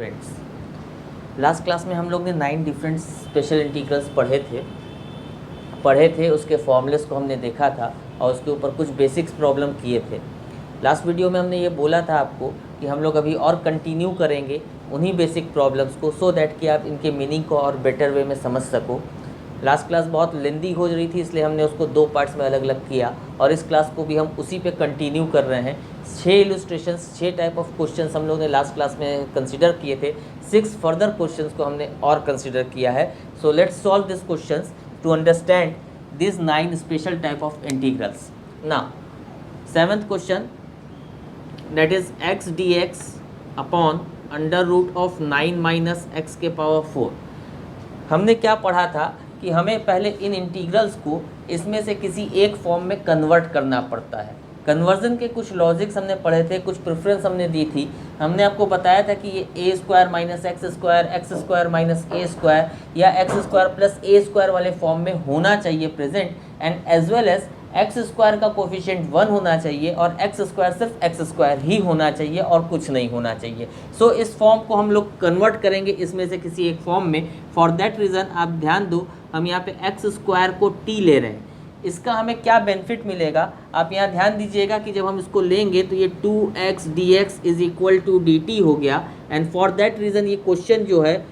Friends, last class में हम लोग ने 9 डिफरेंट स्पेशल इंटीग्रल्स पढ़े थे। उसके फॉर्मूलेस को हमने देखा था और उसके ऊपर कुछ बेसिक्स प्रॉब्लम किए थे। लास्ट वीडियो में हमने ये बोला था आपको कि हम लोग अभी और कंटिन्यू करेंगे उन्हीं बेसिक प्रॉब्लम्स को, सो दैट कि आप इनके मीनिंग को और बेटर वे में समझ सको। लास्ट क्लास बहुत लेंदी हो रही थी, इसलिए हमने उसको 2 पार्ट्स में अलग अलग किया और इस क्लास को भी हम उसी पे कंटिन्यू कर रहे हैं। 6 इलस्ट्रेशंस, 6 टाइप ऑफ क्वेश्चंस हम लोग ने लास्ट क्लास में कंसिडर किए थे। 6 फर्दर क्वेश्चंस को हमने और कंसिडर किया है। So let's solve this questions to understand this 9 special type of integrals. Now 7th question, that is x dx upon under root of 9 minus x के power 4। हमने क्या पढ़ा था कि हमें पहले इन इंटीग्रल्स को इसमें से किसी एक फॉर्म में कन्वर्ट करना पड़ता है। कन्वर्जन के कुछ लॉजिक्स हमने पढ़े थे, कुछ प्रेफरेंस हमने दी थी। हमने आपको बताया था कि ये a square minus x square minus a square या x square plus a square वाले फॉर्म में होना चाहिए present, and as well as x square का कोफिशिएंट 1 होना चाहिए और एक्स स्क्वायर सिर्फ एक्स स्क्वायर ही होना चाहिए और कुछ नहीं होना चाहिए। सो इस फॉर्म को हम लोग कन्वर्ट करेंगे इसमें से किसी एक फॉर्म में। फॉर दैट रीज़न आप ध्यान दो, हम यहाँ पे एक्स स्क्वायर को टी ले रहे हैं। इसका हमें क्या बेनिफिट मिलेगा, आप यहाँ ध्यान दीजिएगा कि जब हम इसको लेंगे तो ये 2x dx is equal to dt हो गया, एंड फॉर दैट रीज़न ये क्वेश्चन जो है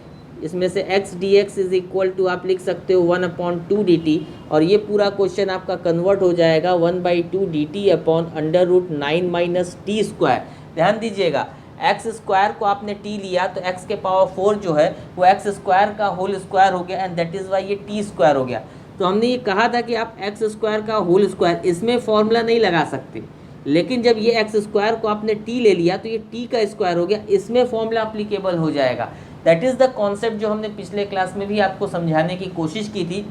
इसमें से x dx is equal to आप लिख सकते हो 1/2 dt, और ये पूरा क्वेश्चन आपका कन्वर्ट हो जाएगा 1/2 dt upon under root 9 minus t square. ध्यान दीजिएगा, एक्स स्क्वायर को आपने टी लिया तो एक्स के पावर 4 जो है वो एक्स स्क्वायर का होल स्क्वायर हो गया, एंड दैट इज़ वाई ये टी स्क्वायर हो गया। तो हमने ये कहा था कि आप एक्स स्क्वायर का होल स्क्वायर इसमें फॉर्मूला नहीं लगा सकते, लेकिन जब ये एक्स स्क्वायर को आपने टी ले लिया तो ये टी का स्क्वायर हो गया, इसमें फॉर्मूला अप्लीकेबल हो जाएगा। दैट इज़ द कॉन्सेप्ट जो हमने पिछले क्लास में भी आपको समझाने की कोशिश की थी।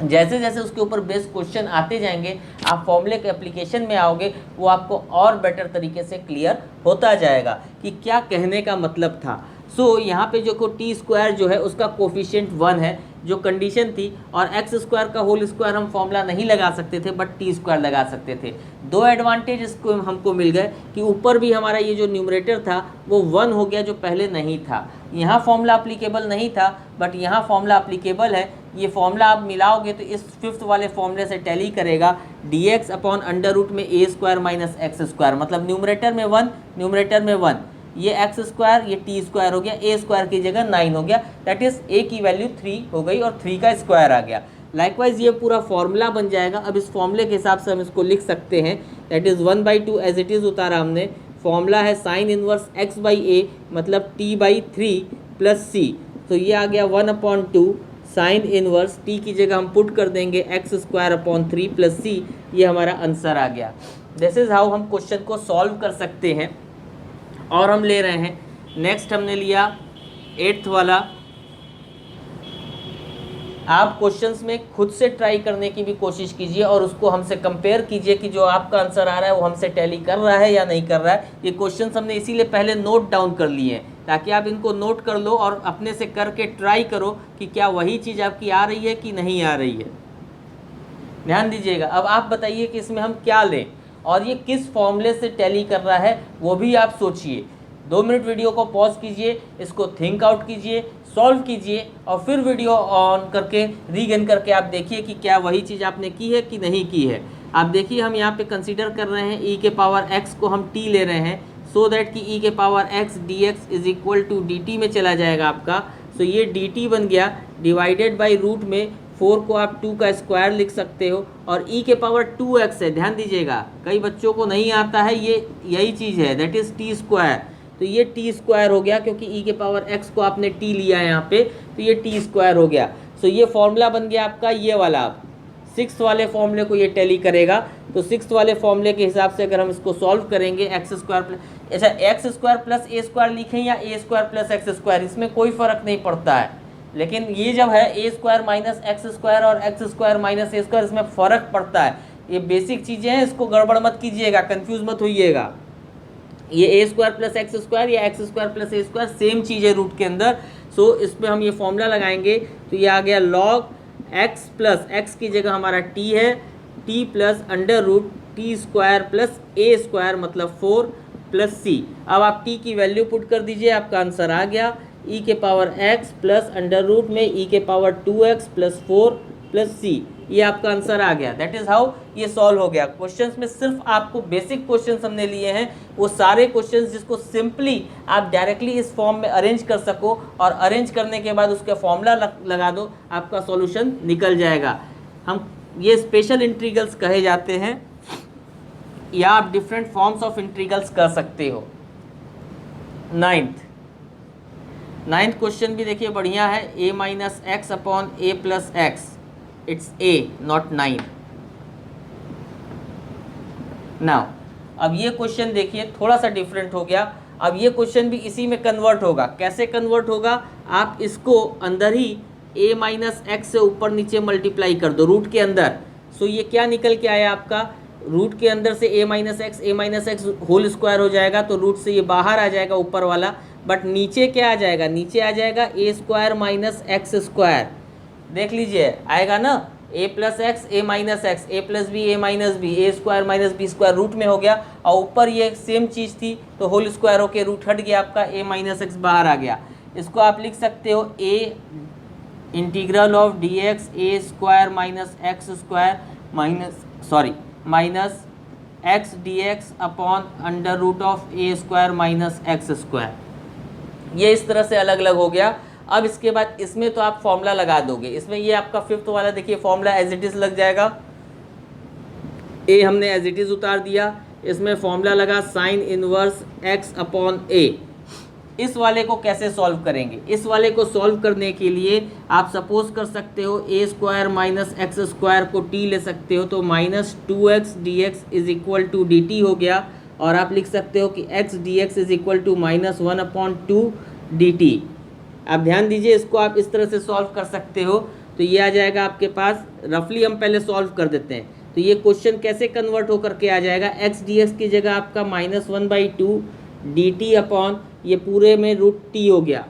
जैसे जैसे उसके ऊपर बेस्ड क्वेश्चन आते जाएंगे, आप फॉर्मूले के एप्लीकेशन में आओगे, वो आपको और बेटर तरीके से क्लियर होता जाएगा कि क्या कहने का मतलब था। सो यहाँ पे जो को टी स्क्वायर जो है उसका कोफिशिएंट 1 है, जो कंडीशन थी, और एक्स स्क्वायर का होल स्क्वायर हम फॉर्मूला नहीं लगा सकते थे बट टी स्क्वायर लगा सकते थे। 2 एडवांटेज इसको हमको मिल गए कि ऊपर भी हमारा ये जो न्यूमरेटर था वो 1 हो गया जो पहले नहीं था। यहाँ फॉर्मूला अप्लीकेबल नहीं था बट यहाँ फॉर्मूला अप्लीकेबल है। ये फॉर्मूला आप मिलाओगे तो इस 5th वाले फॉर्मूले से टैली करेगा dx अपॉन अंडर रूट में ए स्क्वायर माइनस एक्स स्क्वायर, मतलब न्यूमरेटर में 1, न्यूमरेटर में 1, ये एक्स स्क्वायर ये टी स्क्वायर हो गया, ए स्क्वायर की जगह 9 हो गया, दैट इज ए की वैल्यू 3 हो गई और 3 का स्क्वायर आ गया। लाइकवाइज ये पूरा फॉर्मूला बन जाएगा। अब इस फॉर्मूले के हिसाब से हम इसको लिख सकते हैं, that is 1/2 as it is उतारा हमने। फॉर्मूला है साइन इनवर्स x/a मतलब t/3 प्लस c, तो ये आ गया 1/2 साइन इनवर्स t की जगह हम पुट कर देंगे x square upon 3 plus c, ये हमारा आंसर आ गया। दिस इज़ हाउ हम क्वेश्चन को सॉल्व कर सकते हैं। और हम ले रहे हैं नेक्स्ट, हमने लिया 8th वाला। आप क्वेश्चंस में खुद से ट्राई करने की भी कोशिश कीजिए और उसको हमसे कंपेयर कीजिए कि जो आपका आंसर आ रहा है वो हमसे टैली कर रहा है या नहीं कर रहा है। ये क्वेश्चंस हमने इसीलिए पहले नोट डाउन कर लिए हैं ताकि आप इनको नोट कर लो और अपने से करके ट्राई करो कि क्या वही चीज़ आपकी आ रही है कि नहीं आ रही है। ध्यान दीजिएगा, अब आप बताइए कि इसमें हम क्या लें और ये किस फॉर्मूले से टैली कर रहा है वो भी आप सोचिए। 2 मिनट वीडियो को पॉज कीजिए, इसको थिंक आउट कीजिए, सॉल्व कीजिए और फिर वीडियो ऑन करके रीगन करके आप देखिए कि क्या वही चीज़ आपने की है कि नहीं की है। आप देखिए, हम यहाँ पे कंसीडर कर रहे हैं e के पावर x को हम t ले रहे हैं, सो दैट कि e के power x dx is equal to dt में चला जाएगा आपका। सो ये dt बन गया डिवाइडेड बाई रूट में 4 को आप 2 का स्क्वायर लिख सकते हो, और e के पावर 2x है। ध्यान दीजिएगा, कई बच्चों को नहीं आता है, ये यही चीज़ है, दैट इज़ टी स्क्वायर। तो ये टी स्क्वायर हो गया क्योंकि e के पावर x को आपने t लिया है यहाँ पे, तो ये टी स्क्वायर हो गया। सो ये फॉर्मूला बन गया आपका ये वाला। आप 6th वाले फॉर्मूले को ये टैली करेगा, तो 6th वाले फॉर्मूले के हिसाब से अगर हम इसको सॉल्व करेंगे एक्स स्क्वायर प्लस, अच्छा x square plus a square लिखें या ए स्क्वायर प्लस एक्स स्क्वायर, इसमें कोई फ़र्क नहीं पड़ता है। लेकिन ये जब है ए स्क्वायर माइनस एक्स स्क्वायर और x square minus a square, इसमें फ़र्क पड़ता है। ये बेसिक चीज़ें हैं, इसको गड़बड़ मत कीजिएगा, कंफ्यूज मत होइएगा। ये a square plus x square या x square plus a square same चीज़ है रूट के अंदर। सो इस पर हम ये फॉर्मूला लगाएंगे तो ये आ गया लॉग एक्स प्लस एक्स की जगह हमारा टी है, t plus under root t square plus a square मतलब 4 प्लस सी। अब आप टी की वैल्यू पुट कर दीजिए, आपका आंसर आ गया ई के power x plus under root में ई के power 2x plus 4 plus c. ये आपका आंसर आ गया। दैट इज हाउ ये सॉल्व हो गया। क्वेश्चंस में सिर्फ आपको बेसिक क्वेश्चंस हमने लिए हैं, वो सारे क्वेश्चंस जिसको सिंपली आप डायरेक्टली इस फॉर्म में अरेंज कर सको और अरेंज करने के बाद उसका फॉर्मूला लगा दो, आपका सॉल्यूशन निकल जाएगा। हम ये स्पेशल इंटीग्रल्स कहे जाते हैं, या आप डिफरेंट फॉर्म्स ऑफ इंटीग्रल्स कर सकते हो। नाइन्थ क्वेश्चन भी देखिए बढ़िया है, a minus x upon A plus x, it's a not 9। Now अब ये क्वेश्चन देखिए थोड़ा सा डिफरेंट हो गया। अब ये क्वेश्चन भी इसी में कन्वर्ट होगा। कैसे कन्वर्ट होगा, आप इसको अंदर ही a माइनस एक्स से ऊपर नीचे मल्टीप्लाई कर दो रूट के अंदर। सो ये क्या निकल के आया आपका, रूट के अंदर से a minus x whole square हो जाएगा, तो रूट से ये बाहर आ जाएगा ऊपर वाला, बट नीचे क्या आ जाएगा, नीचे आ जाएगा a square minus x square. देख लीजिए आएगा ना, a plus x a minus x, a plus b a minus b, a square minus b square root में हो गया, और ऊपर ये सेम चीज़ थी तो होल स्क्वायर होके रूट हट गया, आपका ए माइनस एक्स बाहर आ गया। इसको आप लिख सकते हो a integral of d x a square minus x square minus x d x upon under root of a square minus x square. ये इस तरह से अलग अलग हो गया। अब इसके बाद इसमें तो आप फॉर्मूला लगा दोगे, इसमें ये आपका फिफ्थ वाला देखिए फॉर्मूला एज इट इज लग जाएगा। ए हमने एज इट इज उतार दिया, इसमें फॉर्मूला लगा साइन इनवर्स एक्स अपॉन ए। इस वाले को कैसे सॉल्व करेंगे, इस वाले को सॉल्व करने के लिए आप सपोज कर सकते हो a square minus x square को टी ले सकते हो, तो minus 2x dx is equal to d t हो गया, और आप लिख सकते हो कि x dx is equal to minus 1/2 dt। आप ध्यान दीजिए, इसको आप इस तरह से सॉल्व कर सकते हो, तो ये आ जाएगा आपके पास। रफली हम पहले सॉल्व कर देते हैं, तो ये क्वेश्चन कैसे कन्वर्ट होकर के आ जाएगा, x dx की जगह आपका माइनस 1/2 dt अपॉन ये पूरे में रूट टी हो गया।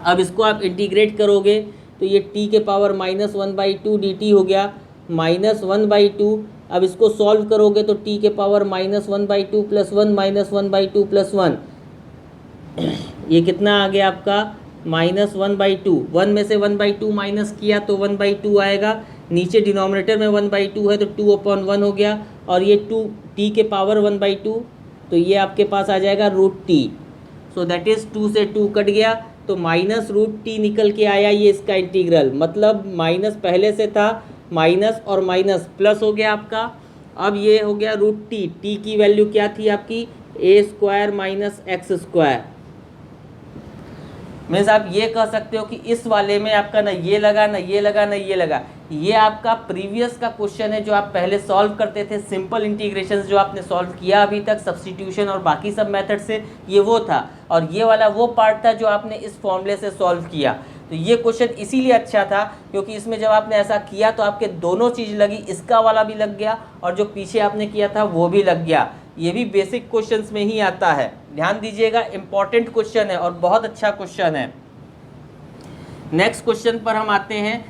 अब इसको आप इंटीग्रेट करोगे तो ये t के पावर माइनस 1/2 dt हो गया, माइनस 1/2। अब इसको सॉल्व करोगे तो t के power minus 1/2 plus 1 minus 1/2 plus 1, ये कितना आ गया आपका माइनस 1/2। 1 में से 1/2 माइनस किया तो 1/2 आएगा, नीचे डिनोमिनेटर में 1/2 है तो 2/1 हो गया, और ये 2 t के पावर 1/2, तो ये आपके पास आ जाएगा root t. So that is 2 से 2 कट गया, तो माइनस रूट टी निकल के आया। ये इसका इंटीग्रल, मतलब माइनस पहले से था, माइनस और माइनस प्लस हो गया आपका। अब ये हो गया रूट टी, टी की वैल्यू क्या थी आपकी, a square minus x square. Means आप ये कह सकते हो कि इस वाले में आपका ना ये लगा ना ये लगा ना ये लगा। ये आपका प्रीवियस का क्वेश्चन है जो आप पहले सॉल्व करते थे, सिंपल इंटीग्रेशन जो आपने सॉल्व किया अभी तक सब्स्टिट्यूशन और बाकी सब मेथड से, ये वो था, और ये वाला वो पार्ट था जो आपने इस फॉर्मूले से सॉल्व किया। तो ये क्वेश्चन इसीलिए अच्छा था क्योंकि इसमें जब आपने ऐसा किया तो आपके दोनों चीज़ लगी, इसका वाला भी लग गया और जो पीछे आपने किया था वो भी लग गया। ये भी बेसिक क्वेश्चंस में ही आता है, ध्यान दीजिएगा, इंपॉर्टेंट क्वेश्चन है और बहुत अच्छा क्वेश्चन है। नेक्स्ट क्वेश्चन पर हम आते हैं।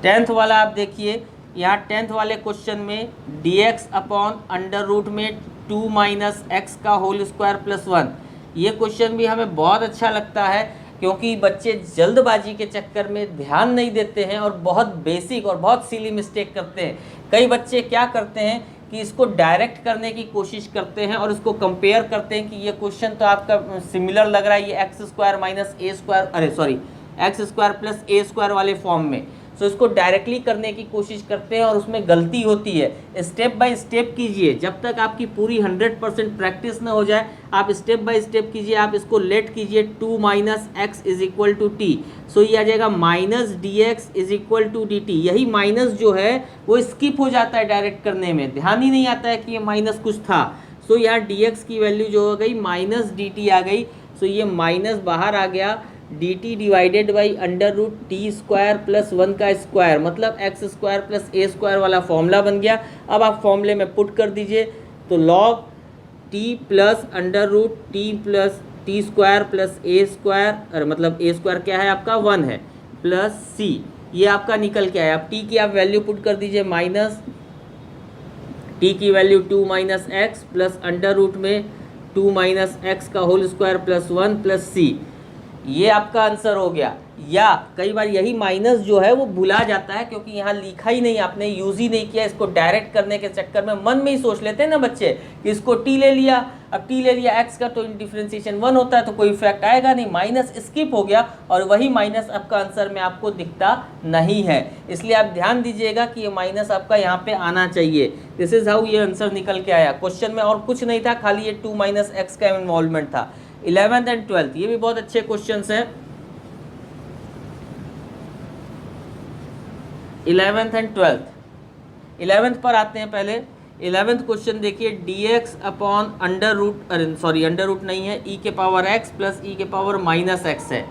10th वाला आप देखिए, यहाँ 10th वाले क्वेश्चन में dx अपॉन अंडर रूट में 2 माइनस एक्स का होल स्क्वायर प्लस 1, ये क्वेश्चन भी हमें बहुत अच्छा लगता है क्योंकि बच्चे जल्दबाजी के चक्कर में ध्यान नहीं देते हैं और बहुत बेसिक और बहुत सिली मिस्टेक करते हैं। कई बच्चे क्या करते हैं कि इसको डायरेक्ट करने की कोशिश करते हैं और इसको कंपेयर करते हैं कि ये क्वेश्चन तो आपका सिमिलर लग रहा है, ये x square minus a square x square plus a square वाले फॉर्म में। सो इसको डायरेक्टली करने की कोशिश करते हैं और उसमें गलती होती है। स्टेप बाय स्टेप कीजिए, जब तक आपकी पूरी 100% प्रैक्टिस ना हो जाए आप स्टेप बाय स्टेप कीजिए। आप इसको लेट कीजिए 2 minus x is equal to t, so ये आ जाएगा minus d x is equal to d t. यही माइनस जो है वो स्किप हो जाता है डायरेक्ट करने में, ध्यान ही नहीं आता है कि ये माइनस कुछ था। सो यहाँ डी एक्स की वैल्यू जो हो गई माइनस डी टी आ गई, सो ये माइनस बाहर आ गया, d t divided by under root t square plus 1 का स्क्वायर, मतलब x square plus a square वाला फॉर्मूला बन गया। अब आप फॉर्मूले में पुट कर दीजिए, तो log t plus under root t plus t square plus a square, मतलब ए स्क्वायर क्या है आपका 1 है, प्लस सी, ये आपका निकल के आया। अब टी की आप वैल्यू पुट कर दीजिए माइनस t की value 2 minus x plus under root में 2 माइनस एक्स का whole square plus 1 plus c, ये आपका आंसर हो गया। या कई बार यही माइनस जो है वो भुला जाता है क्योंकि यहाँ लिखा ही नहीं, आपने यूज ही नहीं किया, इसको डायरेक्ट करने के चक्कर में मन में ही सोच लेते हैं ना बच्चे कि इसको टी ले लिया, अब टी ले लिया एक्स का तो डिफरेंशिएशन 1 होता है तो कोई इफेक्ट आएगा नहीं, माइनस स्किप हो गया और वही माइनस आपका आंसर में आपको दिखता नहीं है। इसलिए आप ध्यान दीजिएगा कि ये माइनस आपका यहाँ पे आना चाहिए। दिस इज हाउ ये आंसर निकल के आया। क्वेश्चन में और कुछ नहीं था, खाली ये 2 माइनस एक्स का इन्वॉल्वमेंट था। 11th एंड 12th ये भी बहुत अच्छे क्वेश्चंस हैं। 11th एंड 12th 11th पर आते हैं। पहले 11th क्वेश्चन देखिए, dx अपॉन अंडर रूट नहीं है, e के पावर x प्लस e के पावर माइनस एक्स है।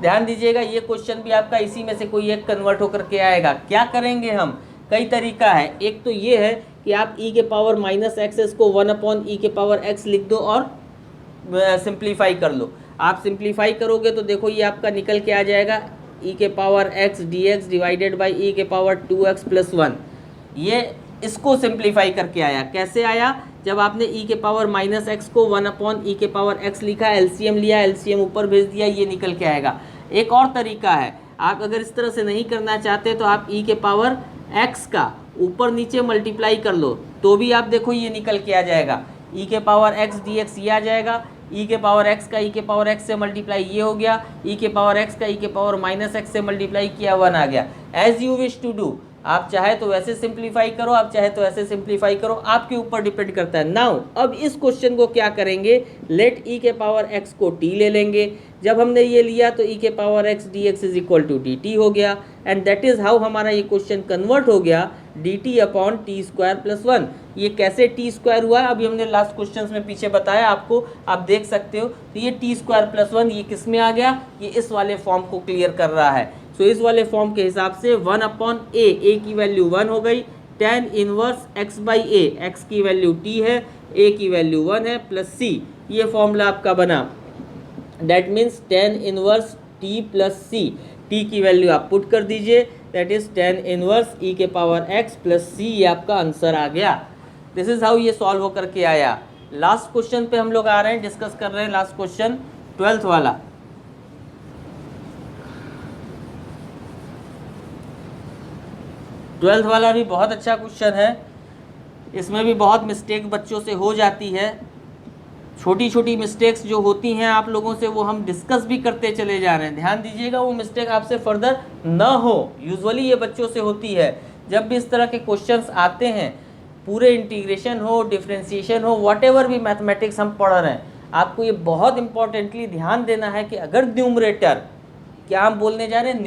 ध्यान दीजिएगा ये क्वेश्चन भी आपका इसी में से कोई एक कन्वर्ट होकर के आएगा। क्या करेंगे हम, कई तरीका है। एक तो ये है कि आप e के पावर माइनस एक्स इसको 1 अपॉन e के पावर x लिख दो और सिंप्लीफाई कर लो। आप सिंप्लीफाई करोगे तो देखो ये आपका निकल के आ जाएगा e के power x dx divided by e के पावर 2x प्लस 1। ये इसको सिंप्लीफाई करके आया। कैसे आया, जब आपने e के पावर माइनस एक्स को 1 अपॉन e के पावर x लिखा, एलसीएम लिया, एलसीएम ऊपर भेज दिया, ये निकल के आएगा। एक और तरीका है, आप अगर इस तरह से नहीं करना चाहते तो आप e के पावर x का ऊपर नीचे मल्टीप्लाई कर लो तो भी आप देखो ये निकल के आ जाएगा। e के पावर x dx ये आ जाएगा, e के पावर x का e के पावर x से मल्टीप्लाई ये हो गया, e के पावर x का e के पावर माइनस एक्स से मल्टीप्लाई किया 1 आ गया। As you wish to do, आप चाहे तो वैसे सिंप्लीफाई करो, आप चाहे तो ऐसे सिंप्लीफाई करो, आपके ऊपर डिपेंड करता है। नाउ अब इस क्वेश्चन को क्या करेंगे, लेट e के पावर x को t ले लेंगे। जब हमने ये लिया तो e के power x dx is equal to dt हो गया एंड दैट इज हाउ हमारा ये क्वेश्चन कन्वर्ट हो गया dt upon T square plus 1। ये कैसे टी स्क्वायर हुआ अभी हमने लास्ट क्वेश्चन में पीछे बताया आपको, आप देख सकते हो। तो ये टी स्क्वायर प्लस 1 ये किस में आ गया, ये इस वाले फॉर्म को क्लियर कर रहा है। सो इस वाले फॉर्म के हिसाब से 1 अपॉन ए की वैल्यू 1 हो गई, tan inverse x by A, x की वैल्यू t है, a की वैल्यू 1 है, प्लस c, ये फॉर्मूला आपका बना। That means tan inverse t plus c, t की वैल्यू आप पुट कर दीजिए, that is tan inverse e के पावर x प्लस c, ये आपका आंसर आ गया। दिस इज हाउ ये सॉल्व होकर के आया। लास्ट क्वेश्चन पे हम लोग आ रहे हैं, डिस्कस कर रहे हैं लास्ट क्वेश्चन 12th वाला। 12th वाला भी बहुत अच्छा क्वेश्चन है। इसमें भी बहुत मिस्टेक बच्चों से हो जाती है। छोटी छोटी मिस्टेक्स जो होती हैं आप लोगों से, वो हम डिस्कस भी करते चले जा रहे हैं। ध्यान दीजिएगा वो मिस्टेक आपसे फर्दर न हो। यूजुअली ये बच्चों से होती है। जब भी इस तरह के क्वेश्चंस आते हैं, पूरे इंटीग्रेशन हो, डिफरेंशिएशन हो, व्हाटएवर भी मैथमेटिक्स हम पढ़ रहे हैं, आपको ये बहुत इंपॉर्टेंटली ध्यान देना है कि अगर न्यूमरेटर, क्या हम बोलने जा रहे हैं,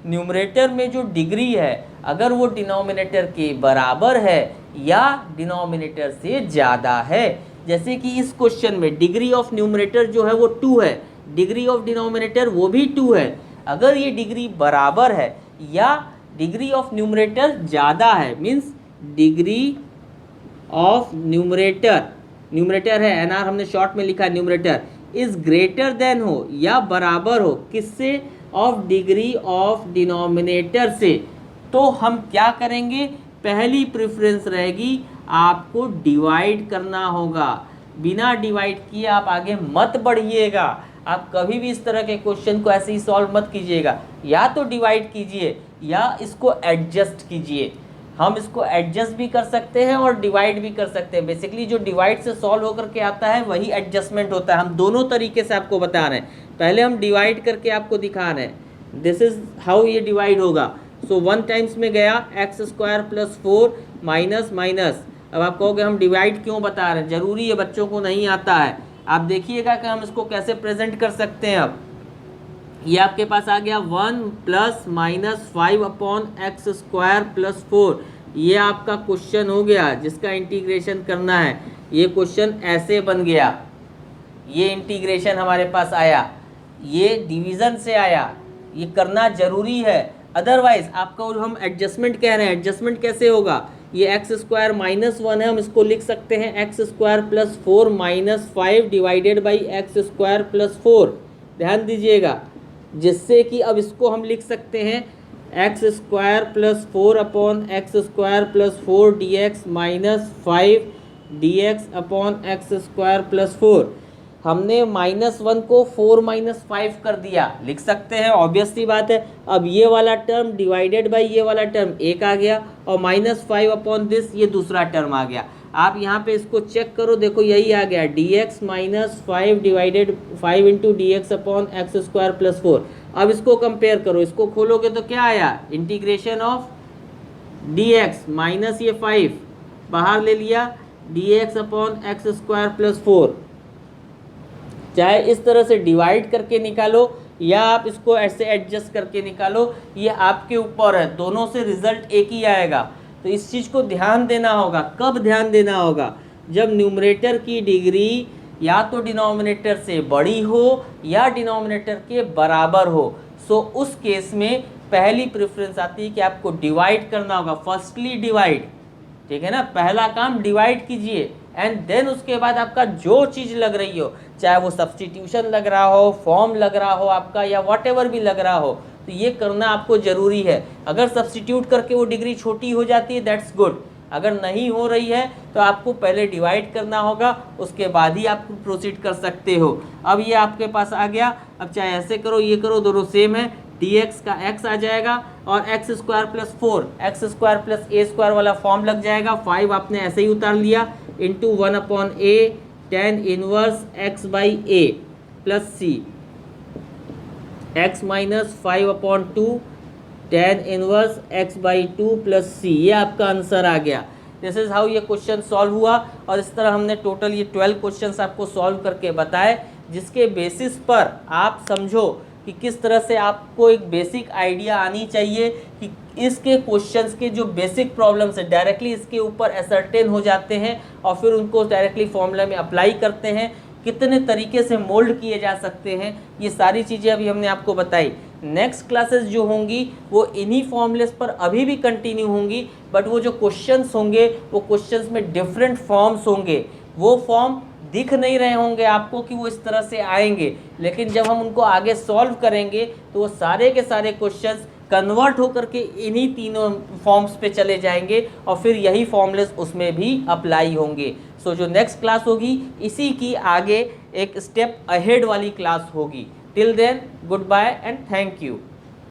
न्यूमरेटर में जो डिग्री है अगर वो डिनोमिनेटर के बराबर है या डिनोमिनेटर से ज़्यादा है, जैसे कि इस क्वेश्चन में डिग्री ऑफ न्यूमरेटर जो है वो 2 है, डिग्री ऑफ डिनोमिनेटर वो भी 2 है। अगर ये डिग्री बराबर है या डिग्री ऑफ न्यूमरेटर ज़्यादा है, मीन्स डिग्री ऑफ न्यूमरेटर है, एनआर हमने शॉर्ट में लिखा है, न्यूमरेटर इज ग्रेटर देन हो या बराबर हो किससे, ऑफ डिग्री ऑफ डिनोमिनेटर से, तो हम क्या करेंगे, पहली प्रेफरेंस रहेगी आपको डिवाइड करना होगा। बिना डिवाइड किए आप आगे मत बढ़िएगा। आप कभी भी इस तरह के क्वेश्चन को ऐसे ही सॉल्व मत कीजिएगा, या तो डिवाइड कीजिए या इसको एडजस्ट कीजिए। हम इसको एडजस्ट भी कर सकते हैं और डिवाइड भी कर सकते हैं। बेसिकली जो डिवाइड से सॉल्व होकर के आता है वही एडजस्टमेंट होता है। हम दोनों तरीके से आपको बता रहे हैं। पहले हम डिवाइड करके आपको दिखा रहे हैं, दिस इज हाउ ये डिवाइड होगा। सो 1 टाइम्स में गया x square plus 4 minus minus. अब आप कहोगे हम डिवाइड क्यों बता रहे हैं, ज़रूरी है, बच्चों को नहीं आता है। आप देखिएगा कि हम इसको कैसे प्रेजेंट कर सकते हैं। अब ये आपके पास आ गया 1 plus minus 5 upon x square plus 4। ये आपका क्वेश्चन हो गया जिसका इंटीग्रेशन करना है। ये क्वेश्चन ऐसे बन गया, ये इंटीग्रेशन हमारे पास आया, ये डिवीज़न से आया, ये करना ज़रूरी है। अदरवाइज आपको हम एडजस्टमेंट कह रहे हैं, एडजस्टमेंट कैसे होगा, ये एक्स स्क्वायर माइनस 1 है, हम इसको लिख सकते हैं x square plus 4 minus 5 divided by x square plus 4। ध्यान दीजिएगा, जिससे कि अब इसको हम लिख सकते हैं x square plus 4 upon x square plus 4 D x minus 5 D x upon x square plus 4। हमने -1 को 4 - 5 कर दिया, लिख सकते हैं, ऑब्वियस सी बात है। अब ये वाला टर्म डिवाइडेड बाय ये वाला टर्म एक आ गया और -5 अपॉन दिस ये दूसरा टर्म आ गया। आप यहाँ पे इसको चेक करो, देखो यही आ गया dx minus 5 divided 5 into D x upon x square plus 4। अब इसको कंपेयर करो, इसको खोलोगे तो क्या आया, इंटीग्रेशन ऑफ dx माइनस ये 5 बाहर ले लिया dx upon x square plus 4। चाहे इस तरह से डिवाइड करके निकालो या आप इसको ऐसे एडजस्ट करके निकालो, ये आपके ऊपर है, दोनों से रिजल्ट एक ही आएगा। तो इस चीज़ को ध्यान देना होगा। कब ध्यान देना होगा, जब न्यूमरेटर की डिग्री या तो डिनोमिनेटर से बड़ी हो या डिनोमिनेटर के बराबर हो। सो उस केस में पहली प्रेफरेंस आती है कि आपको डिवाइड करना होगा, फर्स्टली डिवाइड, ठीक है ना, पहला काम डिवाइड कीजिए एंड देन उसके बाद आपका जो चीज़ लग रही हो, चाहे वो सब्स्टिट्यूशन लग रहा हो, फॉर्म लग रहा हो आपका, या व्हाटएवर भी लग रहा हो, तो ये करना आपको ज़रूरी है। अगर सब्स्टिट्यूट करके वो डिग्री छोटी हो जाती है दैट्स गुड, अगर नहीं हो रही है तो आपको पहले डिवाइड करना होगा, उसके बाद ही आप प्रोसीड कर सकते हो। अब ये आपके पास आ गया, अब चाहे ऐसे करो ये करो, दोनों सेम है, dx का x आ जाएगा और x square plus 4 x square plus a square वाला फॉर्म लग जाएगा। 5 आपने ऐसे ही उतार लिया into 1 upon a tan inverse x by a plus c, x minus 5 upon 2 tan inverse x by 2 plus c. ये आपका आंसर आ गया। दिस इज़ हाउ ये क्वेश्चन सॉल्व हुआ। और इस तरह हमने टोटल ये 12 क्वेश्चंस आपको सॉल्व करके बताए, जिसके बेसिस पर आप समझो कि किस तरह से आपको एक बेसिक आइडिया आनी चाहिए कि इसके क्वेश्चंस के जो बेसिक प्रॉब्लम्स है डायरेक्टली इसके ऊपर असर्टेन हो जाते हैं और फिर उनको डायरेक्टली फॉर्मूला में अप्लाई करते हैं, कितने तरीके से मोल्ड किए जा सकते हैं, ये सारी चीज़ें अभी हमने आपको बताई। नेक्स्ट क्लासेस जो होंगी वो इन्हीं फॉर्मूलेस पर अभी भी कंटिन्यू होंगी, बट वो जो क्वेश्चंस होंगे वो क्वेश्चंस में डिफरेंट फॉर्म्स होंगे। वो फॉर्म दिख नहीं रहे होंगे आपको कि वो इस तरह से आएंगे, लेकिन जब हम उनको आगे सॉल्व करेंगे तो वो सारे के सारे क्वेश्चंस कन्वर्ट होकर के इन्हीं तीनों फॉर्म्स पे चले जाएंगे और फिर यही फॉर्मूलेस उसमें भी अप्लाई होंगे। सो जो नेक्स्ट क्लास होगी इसी की आगे एक स्टेप अहेड वाली क्लास होगी। Till then good bye and thank you.